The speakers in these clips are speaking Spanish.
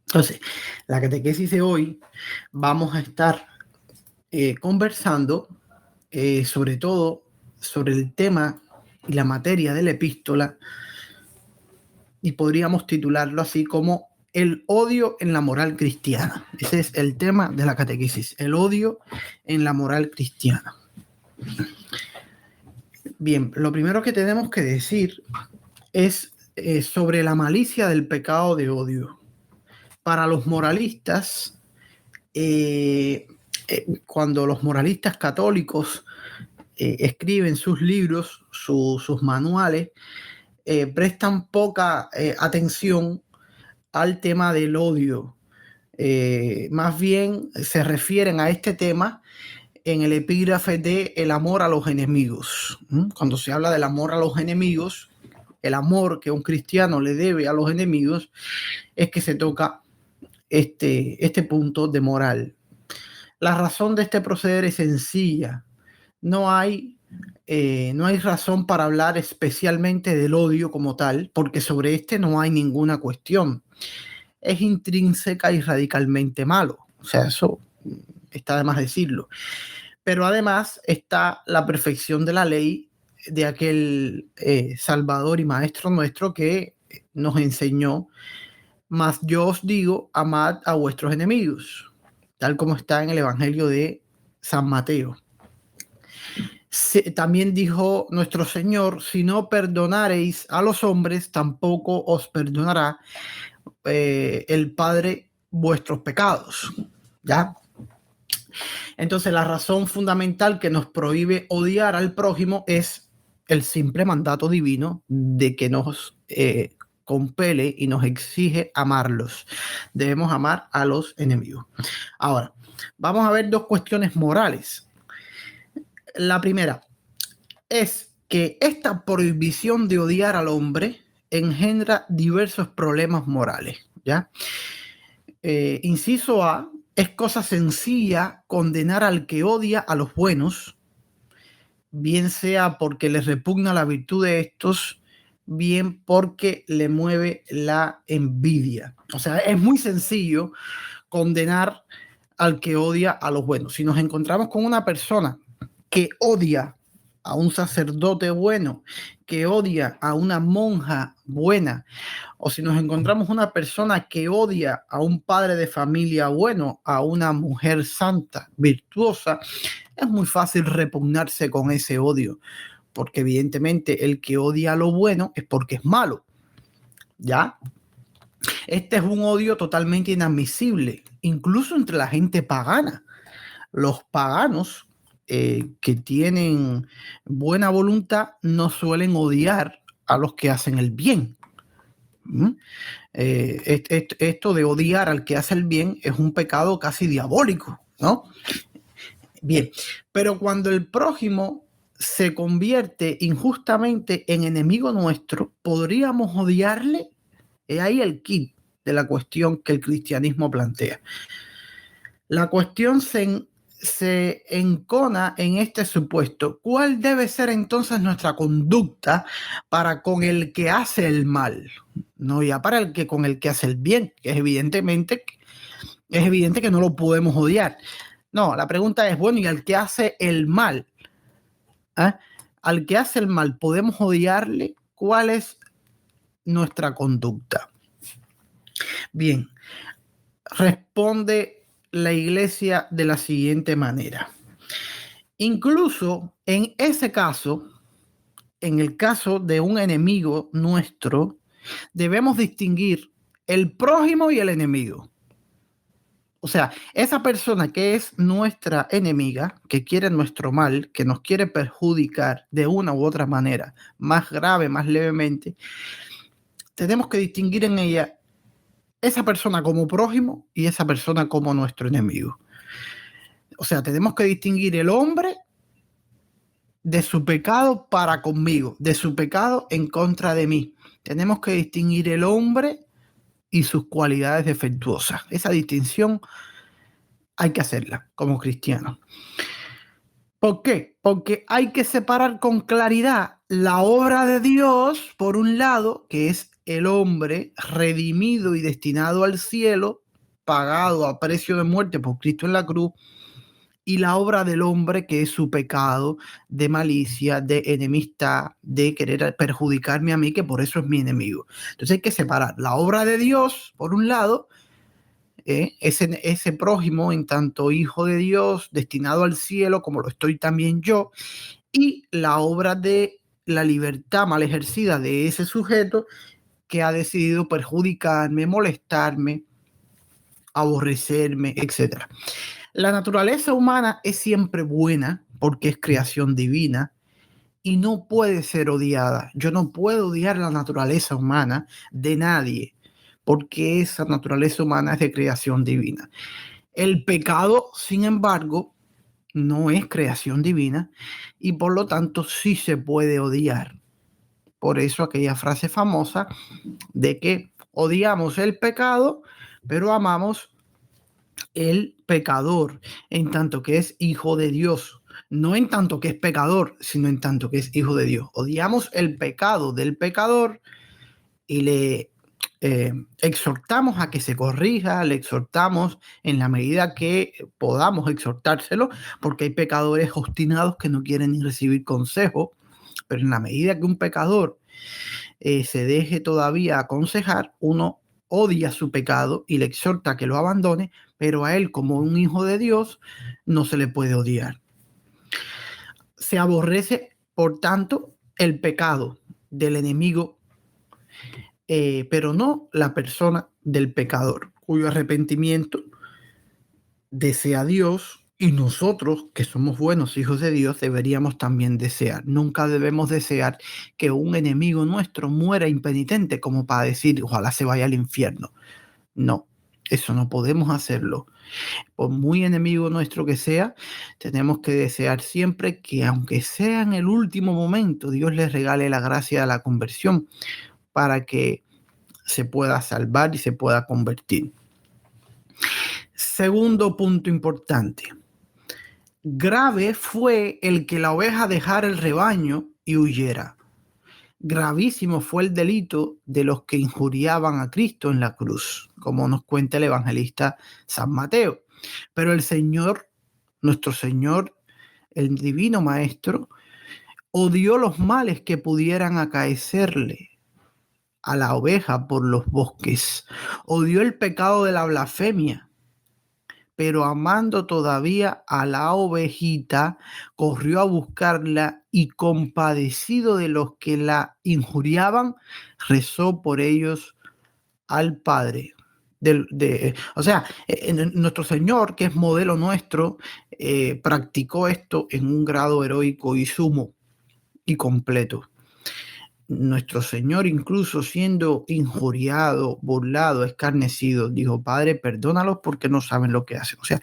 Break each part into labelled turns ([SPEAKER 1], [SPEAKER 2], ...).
[SPEAKER 1] Entonces, la catequesis de hoy vamos a estar conversando sobre todo sobre el tema y la materia de la epístola, y podríamos titularlo así como el odio en la moral cristiana. Ese es el tema de la catequesis, el odio en la moral cristiana. Bien, lo primero que tenemos que decir es sobre la malicia del pecado de odio. Para los moralistas, cuando los moralistas católicos escriben sus libros, sus manuales, prestan poca atención al tema del odio. Más bien se refieren a este tema en el epígrafe de el amor a los enemigos. Cuando se habla del amor a los enemigos, el amor que un cristiano le debe a los enemigos, es que se toca este punto de moral. La razón de este proceder es sencilla. No hay razón para hablar especialmente del odio como tal, porque sobre este no hay ninguna cuestión. Es intrínseca y radicalmente malo. O sea, eso está de más decirlo. Pero además está la perfección de la ley de aquel Salvador y Maestro nuestro que nos enseñó: mas yo os digo, amad a vuestros enemigos, tal como está en el Evangelio de San Mateo. También dijo nuestro Señor: si no perdonareis a los hombres, tampoco os perdonará el Padre vuestros pecados. ¿Ya? Entonces, la razón fundamental que nos prohíbe odiar al prójimo es el simple mandato divino de que nos compele y nos exige amarlos. Debemos amar a los enemigos. Ahora, vamos a ver dos cuestiones morales. La primera es que esta prohibición de odiar al hombre engendra diversos problemas morales, ¿ya? Inciso A: es cosa sencilla condenar al que odia a los buenos, bien sea porque les repugna la virtud de estos, bien porque le mueve la envidia. O sea, es muy sencillo condenar al que odia a los buenos. Si nos encontramos con una persona que odia a un sacerdote bueno, que odia a una monja buena, o si nos encontramos una persona que odia a un padre de familia bueno, a una mujer santa, virtuosa, es muy fácil repugnarse con ese odio, porque evidentemente el que odia a lo bueno es porque es malo, ¿ya? Este es un odio totalmente inadmisible, incluso entre la gente pagana. Los paganos que tienen buena voluntad no suelen odiar a los que hacen el bien. Esto de odiar al que hace el bien es un pecado casi diabólico, ¿no? Bien, pero cuando el prójimo se convierte injustamente en enemigo nuestro, ¿podríamos odiarle? Es ahí el kit de la cuestión que el cristianismo plantea. La cuestión se encona en este supuesto. ¿Cuál debe ser entonces nuestra conducta para con el que hace el mal? No ya para el que con el que hace el bien, que es evidente que no lo podemos odiar. No, la pregunta es, bueno, ¿y al que hace el mal? Al que hace el mal, ¿podemos odiarle? ¿Cuál es nuestra conducta? Bien, responde la Iglesia de la siguiente manera. Incluso en ese caso, en el caso de un enemigo nuestro, debemos distinguir el prójimo y el enemigo. O sea, esa persona que es nuestra enemiga, que quiere nuestro mal, que nos quiere perjudicar de una u otra manera, más grave, más levemente, tenemos que distinguir en ella esa persona como prójimo y esa persona como nuestro enemigo. O sea, tenemos que distinguir el hombre de su pecado para conmigo, de su pecado en contra de mí. Tenemos que distinguir el hombre y sus cualidades defectuosas. Esa distinción hay que hacerla como cristianos. ¿Por qué? Porque hay que separar con claridad la obra de Dios, por un lado, que es el hombre redimido y destinado al cielo, pagado a precio de muerte por Cristo en la cruz, y la obra del hombre, que es su pecado de malicia, de enemistad, de querer perjudicarme a mí, que por eso es mi enemigo. Entonces hay que separar la obra de Dios, por un lado, ese prójimo en tanto hijo de Dios, destinado al cielo, como lo estoy también yo, y la obra de la libertad mal ejercida de ese sujeto que ha decidido perjudicarme, molestarme, aborrecerme, etc. La naturaleza humana es siempre buena porque es creación divina y no puede ser odiada. Yo no puedo odiar la naturaleza humana de nadie porque esa naturaleza humana es de creación divina. El pecado, sin embargo, no es creación divina y por lo tanto sí se puede odiar. Por eso aquella frase famosa de que odiamos el pecado, pero amamos el pecador, en tanto que es hijo de Dios. No en tanto que es pecador, sino en tanto que es hijo de Dios. Odiamos el pecado del pecador y le exhortamos a que se corrija, le exhortamos en la medida que podamos exhortárselo, porque hay pecadores obstinados que no quieren ni recibir consejo, pero en la medida que un pecador se deje todavía aconsejar, uno odia su pecado y le exhorta a que lo abandone, pero a él como un hijo de Dios no se le puede odiar. Se aborrece, por tanto, el pecado del enemigo, pero no la persona del pecador, cuyo arrepentimiento desea Dios y nosotros, que somos buenos hijos de Dios, deberíamos también desear. Nunca debemos desear que un enemigo nuestro muera impenitente como para decir, ojalá se vaya al infierno. No, eso no podemos hacerlo. Por muy enemigo nuestro que sea, tenemos que desear siempre que, aunque sea en el último momento, Dios les regale la gracia de la conversión para que se pueda salvar y se pueda convertir. Segundo punto importante. Grave fue el que la oveja dejara el rebaño y huyera. Gravísimo fue el delito de los que injuriaban a Cristo en la cruz, como nos cuenta el evangelista San Mateo. Pero el Señor, nuestro Señor, el divino Maestro, odió los males que pudieran acaecerle a la oveja por los bosques. Odió el pecado de la blasfemia, pero amando todavía a la ovejita, corrió a buscarla y compadecido de los que la injuriaban, rezó por ellos al Padre. Nuestro Señor, que es modelo nuestro, practicó esto en un grado heroico y sumo y completo. Nuestro Señor, incluso siendo injuriado, burlado, escarnecido, dijo: Padre, perdónalos porque no saben lo que hacen. O sea,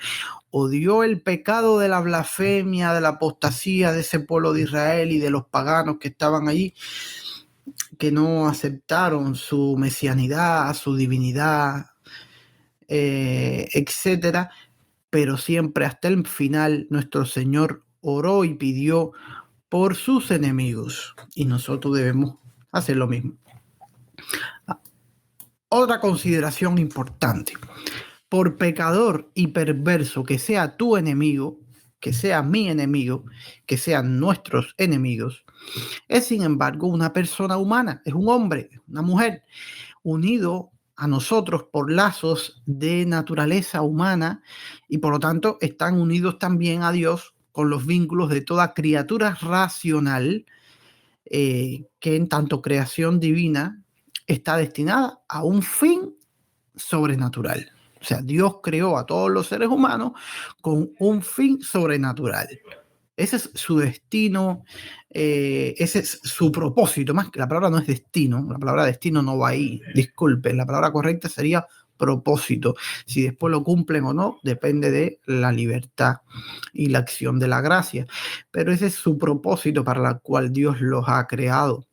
[SPEAKER 1] odió el pecado de la blasfemia, de la apostasía de ese pueblo de Israel y de los paganos que estaban allí, que no aceptaron su mesianidad, su divinidad, etcétera. Pero siempre hasta el final nuestro Señor oró y pidió por sus enemigos, y nosotros debemos hacer lo mismo. Otra consideración importante: por pecador y perverso que sea tu enemigo, que sea mi enemigo, que sean nuestros enemigos, es sin embargo una persona humana, es un hombre, una mujer, unido a nosotros por lazos de naturaleza humana, y por lo tanto están unidos también a Dios con los vínculos de toda criatura racional, que en tanto creación divina está destinada a un fin sobrenatural. O sea, Dios creó a todos los seres humanos con un fin sobrenatural. Ese es su destino, ese es su propósito. Más que la palabra no es destino, la palabra destino no va ahí, disculpen, la palabra correcta sería propósito. Si después lo cumplen o no, depende de la libertad y la acción de la gracia. Pero ese es su propósito para el cual Dios los ha creado.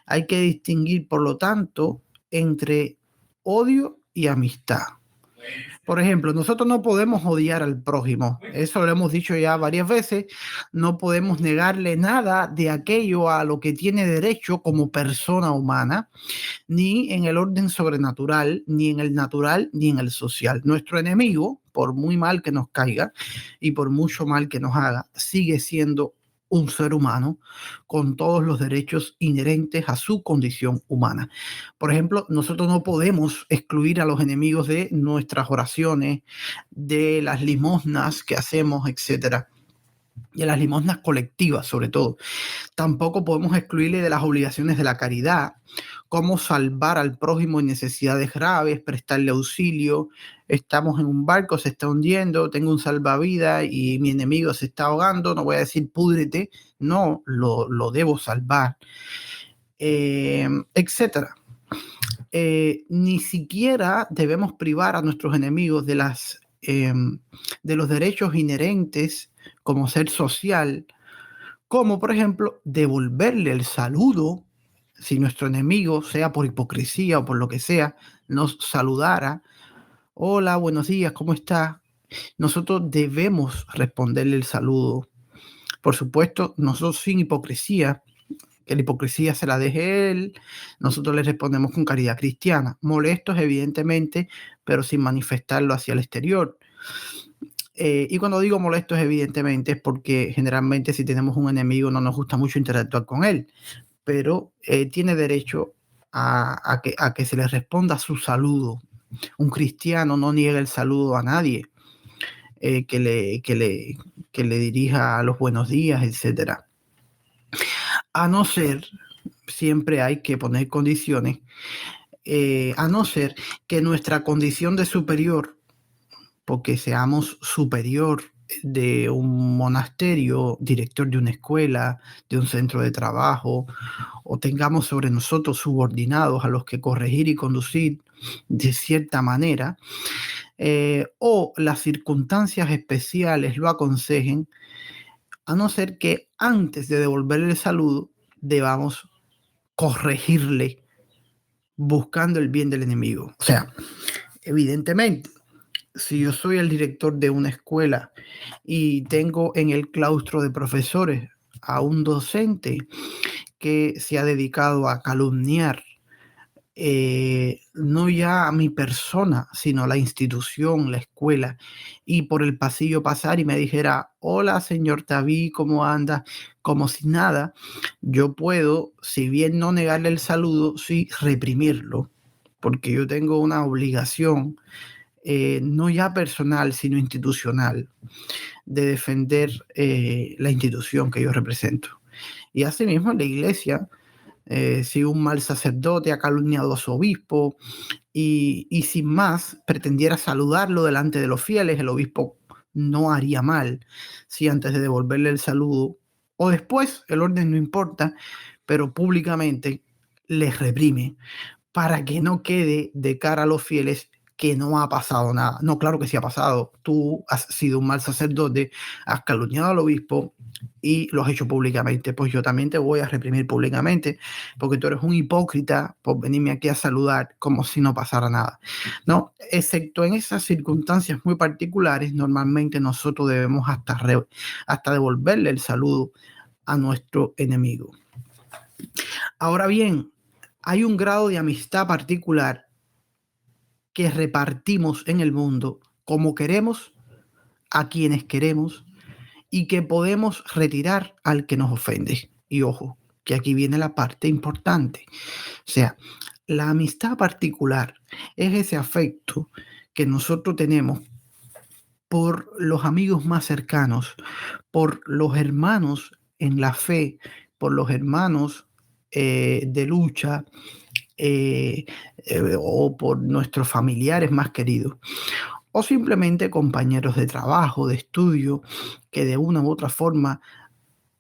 [SPEAKER 1] Hay que distinguir, por lo tanto, entre odio y amistad. Por ejemplo, nosotros no podemos odiar al prójimo. Eso lo hemos dicho ya varias veces. No podemos negarle nada de aquello a lo que tiene derecho como persona humana, ni en el orden sobrenatural, ni en el natural, ni en el social. Nuestro enemigo, por muy mal que nos caiga y por mucho mal que nos haga, sigue siendo un ser humano con todos los derechos inherentes a su condición humana. Por ejemplo, nosotros no podemos excluir a los enemigos de nuestras oraciones, de las limosnas que hacemos, etcétera, de las limosnas colectivas sobre todo. Tampoco podemos excluirle de las obligaciones de la caridad, cómo salvar al prójimo en necesidades graves, prestarle auxilio. Estamos en un barco, se está hundiendo, tengo un salvavidas y mi enemigo se está ahogando, no voy a decir púdrete, no, lo debo salvar, etcétera. Ni siquiera debemos privar a nuestros enemigos de los derechos inherentes como ser social, como por ejemplo devolverle el saludo. Si nuestro enemigo, sea por hipocresía o por lo que sea, nos saludara, hola, buenos días, ¿cómo está? Nosotros debemos responderle el saludo. Por supuesto, nosotros sin hipocresía, que la hipocresía se la deje él, nosotros le respondemos con caridad cristiana, molestos evidentemente, pero sin manifestarlo hacia el exterior. Y cuando digo molestos evidentemente es porque generalmente si tenemos un enemigo no nos gusta mucho interactuar con él, pero tiene derecho a que se le responda su saludo. Un cristiano no niega el saludo a nadie que le dirija los buenos días, etcétera. A no ser, siempre hay que poner condiciones, a no ser que nuestra condición de superior, porque seamos superior de un monasterio, director de una escuela, de un centro de trabajo, o tengamos sobre nosotros subordinados a los que corregir y conducir de cierta manera, o las circunstancias especiales lo aconsejen, a no ser que antes de devolverle el saludo debamos corregirle buscando el bien del enemigo. O sea, evidentemente, si yo soy el director de una escuela y tengo en el claustro de profesores a un docente que se ha dedicado a calumniar no ya a mi persona, sino a la institución, la escuela, y por el pasillo pasar y me dijera, hola, señor David, ¿cómo anda? Como si nada, yo puedo, si bien no negarle el saludo, sí reprimirlo, porque yo tengo una obligación, no ya personal, sino institucional, de defender la institución que yo represento. Y asimismo en la iglesia, si un mal sacerdote ha calumniado a su obispo y sin más pretendiera saludarlo delante de los fieles, el obispo no haría mal si antes de devolverle el saludo o después, el orden no importa, pero públicamente les reprime para que no quede de cara a los fieles que no ha pasado nada. No, claro que sí ha pasado. Tú has sido un mal sacerdote, has calumniado al obispo y lo has hecho públicamente. Pues yo también te voy a reprimir públicamente porque tú eres un hipócrita por venirme aquí a saludar como si no pasara nada. No, excepto en esas circunstancias muy particulares, normalmente nosotros debemos hasta devolverle el saludo a nuestro enemigo. Ahora bien, hay un grado de amistad particular que repartimos en el mundo como queremos, a quienes queremos, y que podemos retirar al que nos ofende. Y ojo, que aquí viene la parte importante. O sea, la amistad particular es ese afecto que nosotros tenemos por los amigos más cercanos, por los hermanos en la fe, por los hermanos de lucha, o por nuestros familiares más queridos, o simplemente compañeros de trabajo, de estudio, que de una u otra forma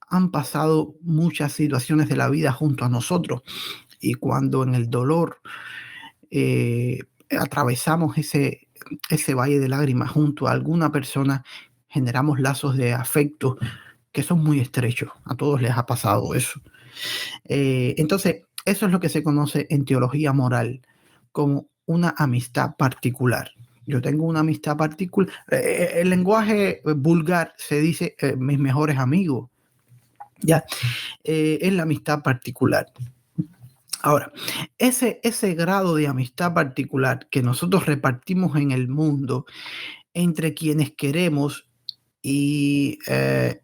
[SPEAKER 1] han pasado muchas situaciones de la vida junto a nosotros. Y cuando en el dolor atravesamos ese valle de lágrimas junto a alguna persona, generamos lazos de afecto que son muy estrechos. A todos les ha pasado eso. Entonces, eso es lo que se conoce en teología moral como una amistad particular. Yo tengo una amistad particular. El lenguaje vulgar se dice mis mejores amigos. Ya, es la amistad particular. Ahora, ese grado de amistad particular que nosotros repartimos en el mundo entre quienes queremos y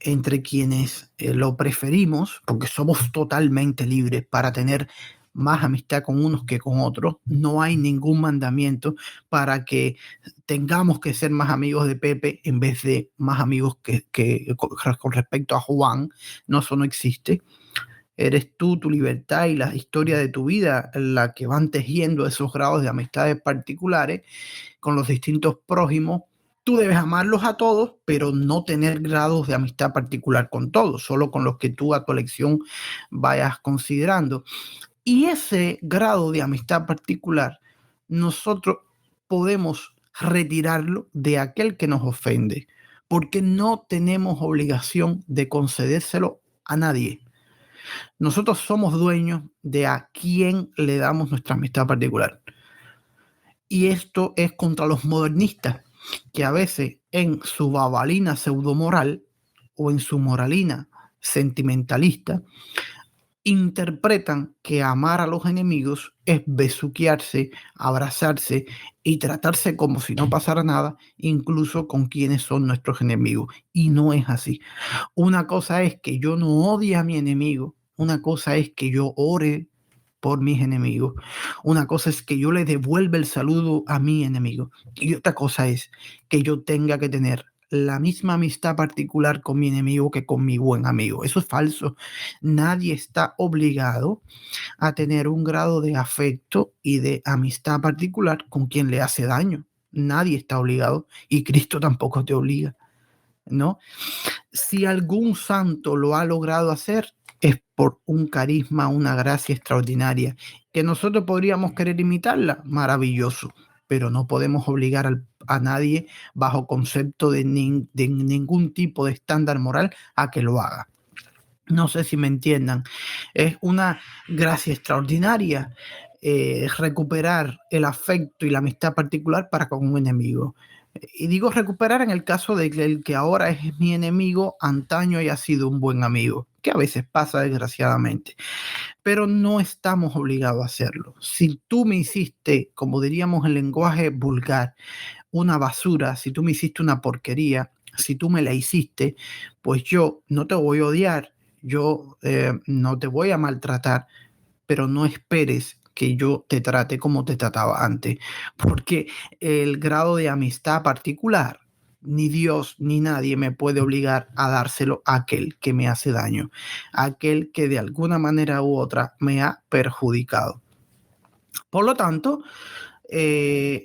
[SPEAKER 1] entre quienes lo preferimos, porque somos totalmente libres para tener más amistad con unos que con otros. No hay ningún mandamiento para que tengamos que ser más amigos de Pepe en vez de más amigos que con respecto a Juan. No, eso no existe. Eres tú, tu libertad y la historia de tu vida la que van tejiendo esos grados de amistades particulares con los distintos prójimos. Tú debes amarlos a todos, pero no tener grados de amistad particular con todos, solo con los que tú a tu elección vayas considerando. Y ese grado de amistad particular, nosotros podemos retirarlo de aquel que nos ofende, porque no tenemos obligación de concedérselo a nadie. Nosotros somos dueños de a quién le damos nuestra amistad particular. Y esto es contra los modernistas, que a veces en su babalina pseudomoral o en su moralina sentimentalista interpretan que amar a los enemigos es besuquearse, abrazarse y tratarse como si no pasara nada, incluso con quienes son nuestros enemigos. Y no es así. Una cosa es que yo no odie a mi enemigo, una cosa es que yo ore por mis enemigos, una cosa es que yo le devuelva el saludo a mi enemigo y otra cosa es que yo tenga que tener la misma amistad particular con mi enemigo que con mi buen amigo. Eso es falso. Nadie está obligado a tener un grado de afecto y de amistad particular con quien le hace daño. Nadie está obligado y Cristo tampoco te obliga, ¿no? Si algún santo lo ha logrado hacer, es por un carisma, una gracia extraordinaria, que nosotros podríamos querer imitarla, maravilloso, pero no podemos obligar a nadie bajo concepto de ningún tipo de estándar moral a que lo haga. No sé si me entiendan. Es una gracia extraordinaria recuperar el afecto y la amistad particular para con un enemigo. Y digo recuperar en el caso de que el que ahora es mi enemigo, antaño haya sido un buen amigo, que a veces pasa desgraciadamente, pero no estamos obligados a hacerlo. Si tú me hiciste, como diríamos en lenguaje vulgar, una basura, si tú me hiciste una porquería, si tú me la hiciste, pues yo no te voy a odiar, yo no te voy a maltratar, pero no esperes que yo te trate como te trataba antes, porque el grado de amistad particular, ni Dios ni nadie me puede obligar a dárselo a aquel que me hace daño, a aquel que de alguna manera u otra me ha perjudicado. Por lo tanto,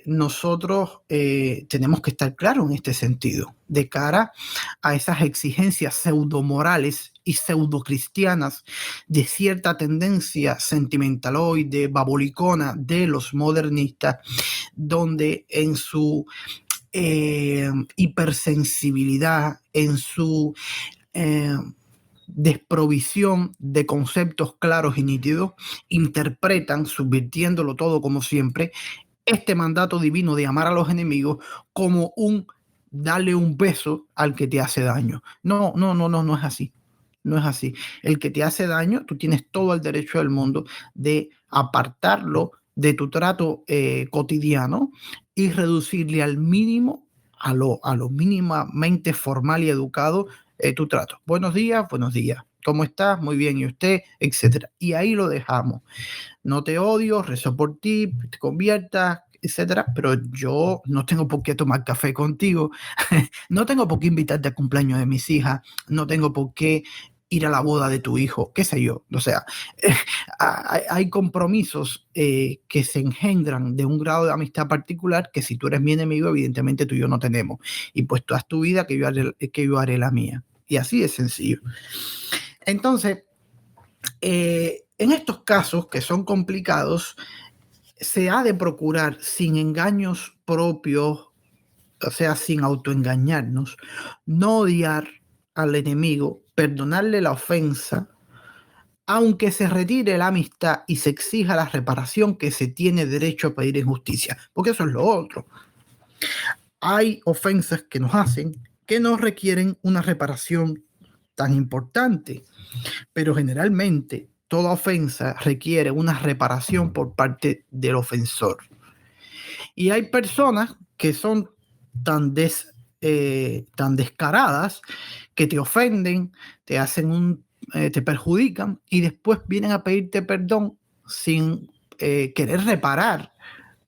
[SPEAKER 1] nosotros tenemos que estar claros en este sentido, de cara a esas exigencias pseudomorales y pseudocristianas de cierta tendencia sentimentaloide, babolicona de los modernistas, donde en su hipersensibilidad, en su desprovisión de conceptos claros y nítidos, interpretan, subvirtiéndolo todo como siempre, este mandato divino de amar a los enemigos como un darle un beso al que te hace daño. No, no, no, no, no es así. No es así. El que te hace daño, tú tienes todo el derecho del mundo de apartarlo de tu trato cotidiano y reducirle al mínimo, a lo mínimamente formal y educado tu trato. Buenos días, buenos días. ¿Cómo estás? Muy bien. ¿Y usted? Etcétera. Y ahí lo dejamos. No te odio, rezo por ti, te conviertas, etcétera, pero yo no tengo por qué tomar café contigo, no tengo por qué invitarte al cumpleaños de mis hijas, no tengo por qué ir a la boda de tu hijo, qué sé yo. O sea, hay compromisos que se engendran de un grado de amistad particular que si tú eres mi enemigo, evidentemente tú y yo no tenemos. Y pues tú haz tu vida que yo haré la mía. Y así de sencillo. Entonces, en estos casos que son complicados, se ha de procurar sin engaños propios, o sea, sin autoengañarnos, no odiar al enemigo, perdonarle la ofensa, aunque se retire la amistad y se exija la reparación que se tiene derecho a pedir en justicia, porque eso es lo otro. Hay ofensas que nos hacen que no requieren una reparación tan importante, pero generalmente toda ofensa requiere una reparación por parte del ofensor. Y hay personas que son tan, tan descaradas que te ofenden, te hacen te perjudican y después vienen a pedirte perdón sin querer reparar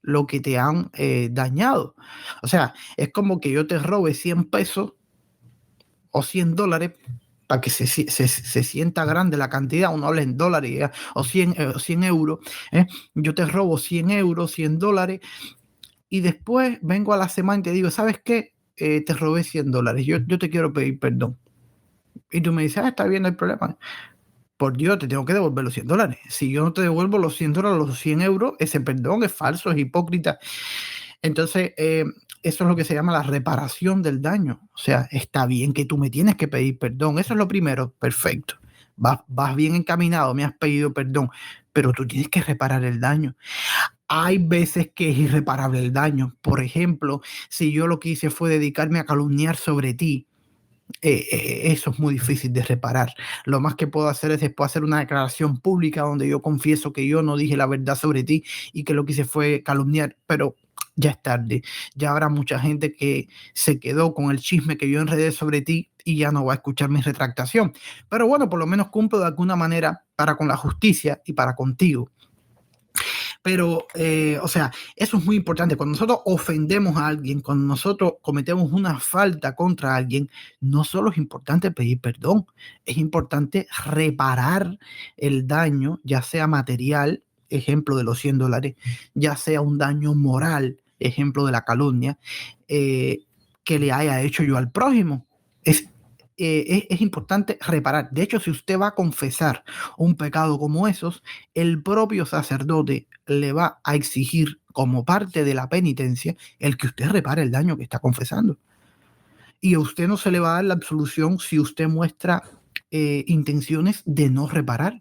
[SPEAKER 1] lo que te han dañado. O sea, es como que yo te robe 100 pesos o $100 para que se sienta grande la cantidad, uno habla en dólares o 100 euros. Yo te robo 100 euros, $100 y después vengo a la semana y te digo, ¿sabes qué? Te robé $100, yo te quiero pedir perdón. Y tú me dices, está bien, no hay problema. Por Dios, te tengo que devolver los $100. Si yo no te devuelvo los $100, los 100 euros, ese perdón es falso, es hipócrita. Entonces, eso es lo que se llama la reparación del daño. O sea, está bien que tú me tienes que pedir perdón. Eso es lo primero, perfecto. Vas bien encaminado, me has pedido perdón, pero tú tienes que reparar el daño. Hay veces que es irreparable el daño. Por ejemplo, si yo lo que hice fue dedicarme a calumniar sobre ti, eso es muy difícil de reparar. Lo más que puedo hacer es después hacer una declaración pública donde yo confieso que yo no dije la verdad sobre ti y que lo que hice fue calumniar, pero ya es tarde. Ya habrá mucha gente que se quedó con el chisme que yo enredé sobre ti y ya no va a escuchar mi retractación. Pero bueno, por lo menos cumplo de alguna manera para con la justicia y para contigo. Pero, o sea, eso es muy importante. Cuando nosotros ofendemos a alguien, cuando nosotros cometemos una falta contra alguien, no solo es importante pedir perdón, es importante reparar el daño, ya sea material, ejemplo de los $100, ya sea un daño moral, ejemplo de la calumnia, que le haya hecho yo al prójimo. Es importante reparar. De hecho, si usted va a confesar un pecado como esos, el propio sacerdote le va a exigir como parte de la penitencia el que usted repare el daño que está confesando. Y a usted no se le va a dar la absolución si usted muestra intenciones de no reparar.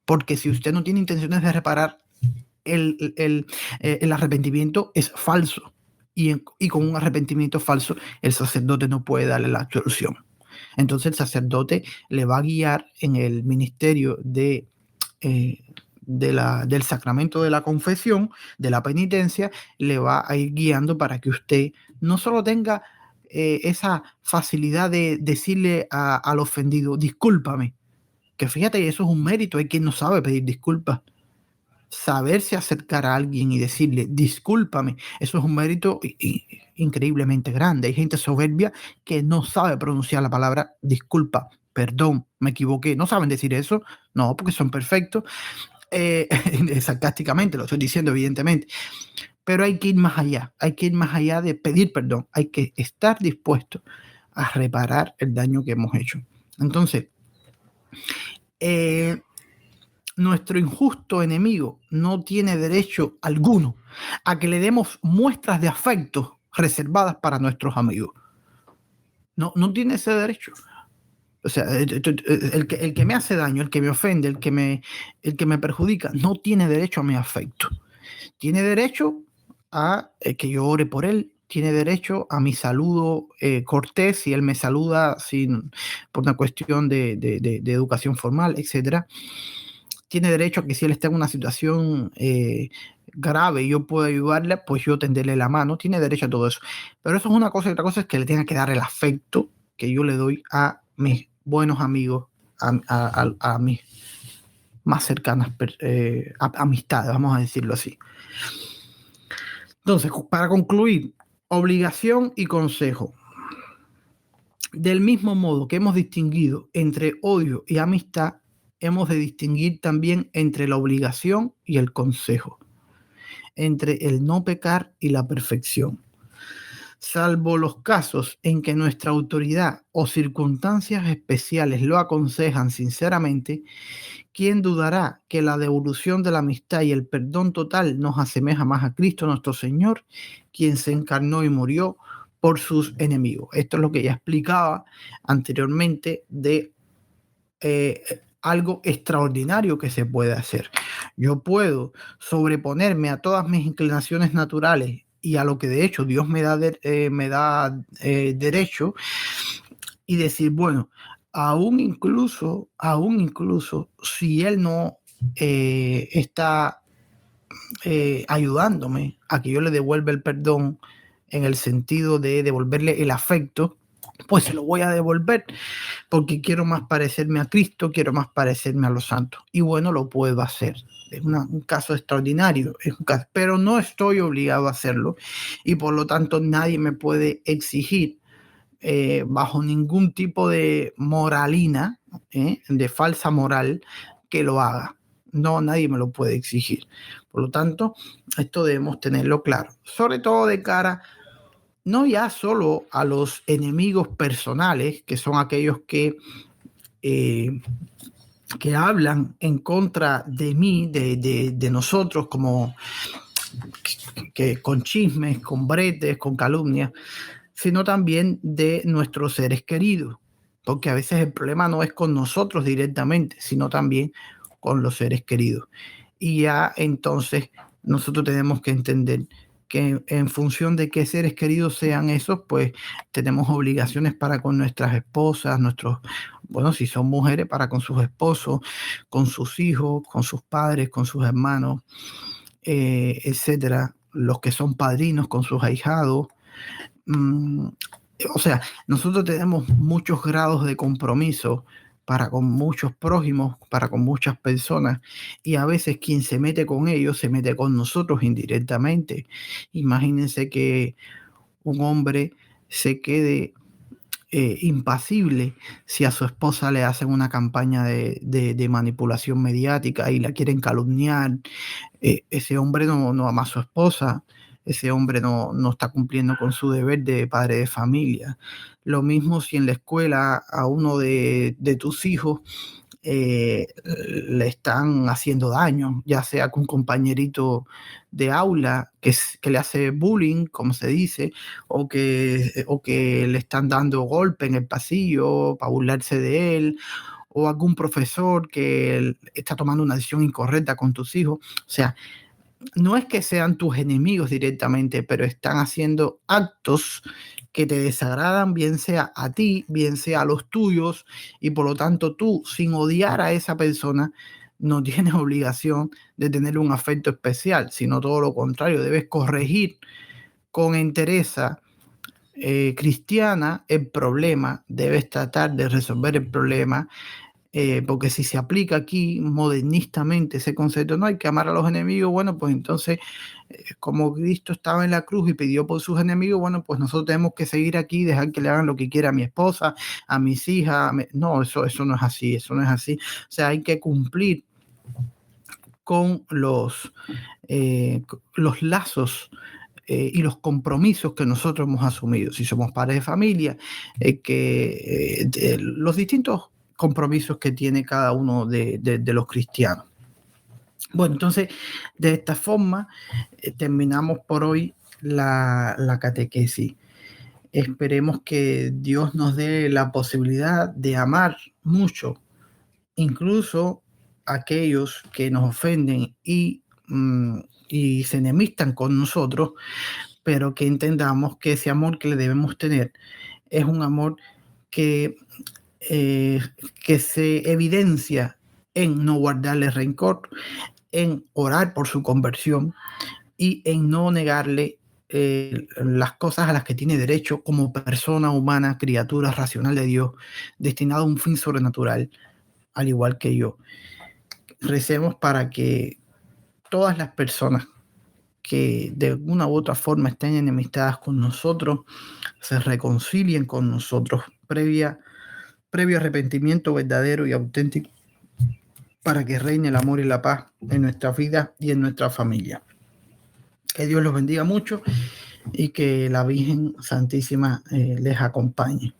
[SPEAKER 1] Porque si usted no tiene intenciones de reparar, el arrepentimiento es falso. Y con un arrepentimiento falso, el sacerdote no puede darle la absolución. Entonces el sacerdote le va a guiar en el ministerio del sacramento de la confesión, de la penitencia, le va a ir guiando para que usted no solo tenga esa facilidad de decirle al ofendido, discúlpame, que fíjate, eso es un mérito, hay quien no sabe pedir disculpas. Saberse acercar a alguien y decirle, discúlpame, eso es un mérito increíblemente grande. Hay gente soberbia que no sabe pronunciar la palabra disculpa, perdón, me equivoqué. No saben decir eso, no, porque son perfectos. Sarcásticamente lo estoy diciendo, evidentemente. Pero hay que ir más allá, hay que ir más allá de pedir perdón, hay que estar dispuesto a reparar el daño que hemos hecho. Entonces, nuestro injusto enemigo no tiene derecho alguno a que le demos muestras de afecto reservadas para nuestros amigos. No tiene ese derecho. O sea, el que me hace daño, el que me ofende, el que me perjudica, no tiene derecho a mi afecto. Tiene derecho a que yo ore por él, tiene derecho a mi saludo cortés si él me saluda por una cuestión de educación formal, etcétera. Tiene derecho a que si él está en una situación grave y yo puedo ayudarle, pues yo tenderle la mano. Tiene derecho a todo eso. Pero eso es una cosa y otra cosa es que le tenga que dar el afecto que yo le doy a mis buenos amigos, a mis más cercanas amistades, vamos a decirlo así. Entonces, para concluir, obligación y consejo. Del mismo modo que hemos distinguido entre odio y amistad, hemos de distinguir también entre la obligación y el consejo, entre el no pecar y la perfección. Salvo los casos en que nuestra autoridad o circunstancias especiales lo aconsejan sinceramente, ¿quién dudará que la devolución de la amistad y el perdón total nos asemeja más a Cristo nuestro Señor, quien se encarnó y murió por sus enemigos? Esto es lo que ya explicaba anteriormente de algo extraordinario que se puede hacer. Yo puedo sobreponerme a todas mis inclinaciones naturales y a lo que de hecho Dios me da, derecho, y decir, bueno, aún incluso si Él no está ayudándome a que yo le devuelva el perdón en el sentido de devolverle el afecto, pues se lo voy a devolver porque quiero más parecerme a Cristo, quiero más parecerme a los santos. Y bueno, lo puedo hacer. Es un caso extraordinario, pero no estoy obligado a hacerlo y por lo tanto nadie me puede exigir bajo ningún tipo de moralina, de falsa moral, que lo haga. No, nadie me lo puede exigir. Por lo tanto, esto debemos tenerlo claro, sobre todo de cara no ya solo a los enemigos personales, que son aquellos que hablan en contra de mí, de nosotros, como que con chismes, con bretes, con calumnias, sino también de nuestros seres queridos, porque a veces el problema no es con nosotros directamente, sino también con los seres queridos. Y ya entonces nosotros tenemos que entender que en función de qué seres queridos sean esos, pues tenemos obligaciones para con nuestras esposas, bueno, si son mujeres, para con sus esposos, con sus hijos, con sus padres, con sus hermanos, etcétera, los que son padrinos con sus ahijados. O sea, nosotros tenemos muchos grados de compromiso para con muchos prójimos, para con muchas personas, y a veces quien se mete con ellos se mete con nosotros indirectamente. Imagínense que un hombre se quede impasible si a su esposa le hacen una campaña de manipulación mediática y la quieren calumniar. Ese hombre no ama a su esposa, ese hombre no está cumpliendo con su deber de padre de familia. Lo mismo si en la escuela a uno de tus hijos le están haciendo daño, ya sea con un compañerito de aula que le hace bullying, como se dice, o que le están dando golpe en el pasillo para burlarse de él, o algún profesor que está tomando una decisión incorrecta con tus hijos. O sea, no es que sean tus enemigos directamente, pero están haciendo actos que te desagradan, bien sea a ti, bien sea a los tuyos, y por lo tanto tú, sin odiar a esa persona, no tienes obligación de tener un afecto especial, sino todo lo contrario, debes corregir con entereza cristiana el problema, debes tratar de resolver el problema. Porque si se aplica aquí modernistamente ese concepto, no hay que amar a los enemigos, bueno, pues entonces, como Cristo estaba en la cruz y pidió por sus enemigos, bueno, pues nosotros tenemos que seguir aquí y dejar que le hagan lo que quiera a mi esposa, a mis hijas. No, eso no es así, eso no es así. O sea, hay que cumplir con los lazos y los compromisos que nosotros hemos asumido. Si somos padres de familia, los distintos compromisos que tiene cada uno de los cristianos. Bueno, entonces, de esta forma, terminamos por hoy la catequesis. Esperemos que Dios nos dé la posibilidad de amar mucho, incluso aquellos que nos ofenden y se enemistan con nosotros, pero que entendamos que ese amor que le debemos tener es un amor que se evidencia en no guardarle rencor, en orar por su conversión y en no negarle las cosas a las que tiene derecho como persona humana, criatura racional de Dios, destinado a un fin sobrenatural, al igual que yo. Recemos para que todas las personas que de alguna u otra forma estén enemistadas con nosotros se reconcilien con nosotros previo arrepentimiento verdadero y auténtico, para que reine el amor y la paz en nuestra vida y en nuestra familia. Que Dios los bendiga mucho y que la Virgen Santísima les acompañe.